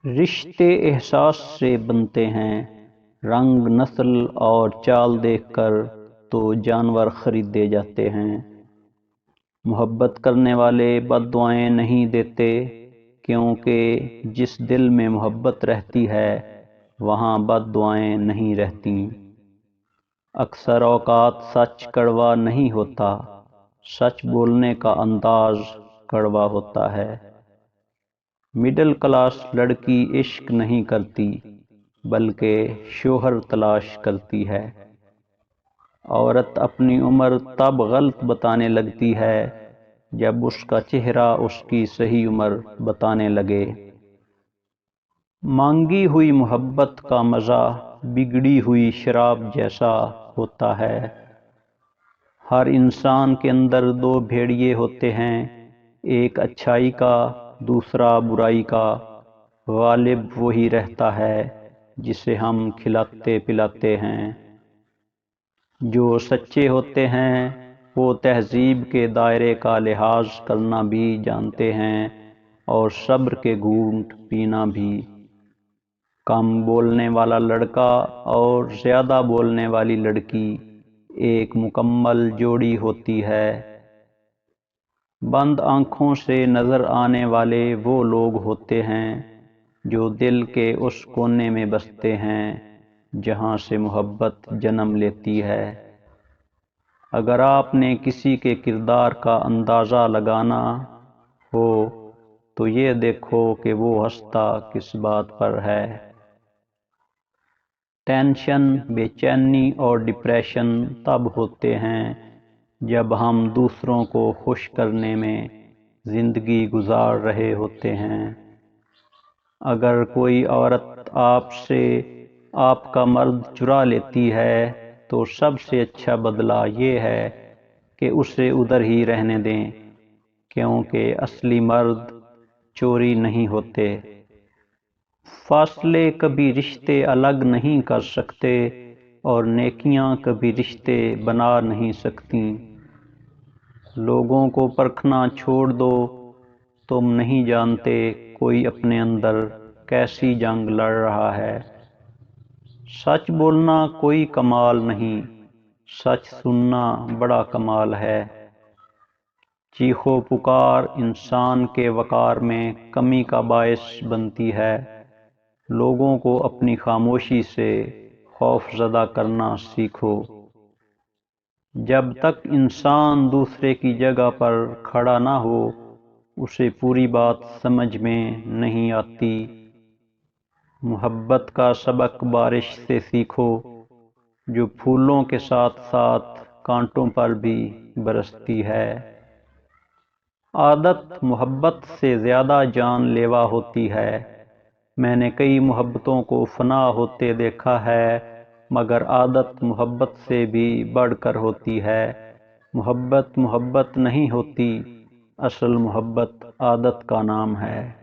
رشتے احساس سے بنتے ہیں، رنگ، نسل اور چال دیکھ کر تو جانور خریدے جاتے ہیں۔ محبت کرنے والے بد دعائیں نہیں دیتے، کیونکہ جس دل میں محبت رہتی ہے وہاں بد دعائیں نہیں رہتی۔ اکثر اوقات سچ کڑوا نہیں ہوتا، سچ بولنے کا انداز کڑوا ہوتا ہے۔ مڈل کلاس لڑکی عشق نہیں کرتی بلکہ شوہر تلاش کرتی ہے۔ عورت اپنی عمر تب غلط بتانے لگتی ہے جب اس کا چہرہ اس کی صحیح عمر بتانے لگے۔ مانگی ہوئی محبت کا مزہ بگڑی ہوئی شراب جیسا ہوتا ہے۔ ہر انسان کے اندر دو بھیڑیے ہوتے ہیں، ایک اچھائی کا، دوسرا برائی کا۔ غالب وہی رہتا ہے جسے ہم کھلاتے پلاتے ہیں۔ جو سچے ہوتے ہیں وہ تہذیب کے دائرے کا لحاظ کرنا بھی جانتے ہیں اور صبر کے گھونٹ پینا بھی۔ کم بولنے والا لڑکا اور زیادہ بولنے والی لڑکی ایک مکمل جوڑی ہوتی ہے۔ بند آنکھوں سے نظر آنے والے وہ لوگ ہوتے ہیں جو دل کے اس کونے میں بستے ہیں جہاں سے محبت جنم لیتی ہے۔ اگر آپ نے کسی کے کردار کا اندازہ لگانا ہو تو یہ دیکھو کہ وہ ہنستا کس بات پر ہے۔ ٹینشن، بے چینی اور ڈپریشن تب ہوتے ہیں جب ہم دوسروں کو خوش کرنے میں زندگی گزار رہے ہوتے ہیں۔ اگر کوئی عورت آپ سے آپ کا مرد چرا لیتی ہے تو سب سے اچھا بدلہ یہ ہے کہ اسے ادھر ہی رہنے دیں، کیونکہ اصلی مرد چوری نہیں ہوتے۔ فاصلے کبھی رشتے الگ نہیں کر سکتے اور نیکیاں کبھی رشتے بنا نہیں سکتی۔ لوگوں کو پرکھنا چھوڑ دو، تم نہیں جانتے کوئی اپنے اندر کیسی جنگ لڑ رہا ہے۔ سچ بولنا کوئی کمال نہیں، سچ سننا بڑا کمال ہے۔ چیخو پکار انسان کے وقار میں کمی کا باعث بنتی ہے۔ لوگوں کو اپنی خاموشی سے خوف زدہ کرنا سیکھو۔ جب تک انسان دوسرے کی جگہ پر کھڑا نہ ہو اسے پوری بات سمجھ میں نہیں آتی۔ محبت کا سبق بارش سے سیکھو، جو پھولوں کے ساتھ ساتھ کانٹوں پر بھی برستی ہے۔ عادت محبت سے زیادہ جان لیوا ہوتی ہے۔ میں نے کئی محبتوں کو فنا ہوتے دیکھا ہے، مگر عادت محبت سے بھی بڑھ کر ہوتی ہے۔ محبت محبت نہیں ہوتی، اصل محبت عادت کا نام ہے۔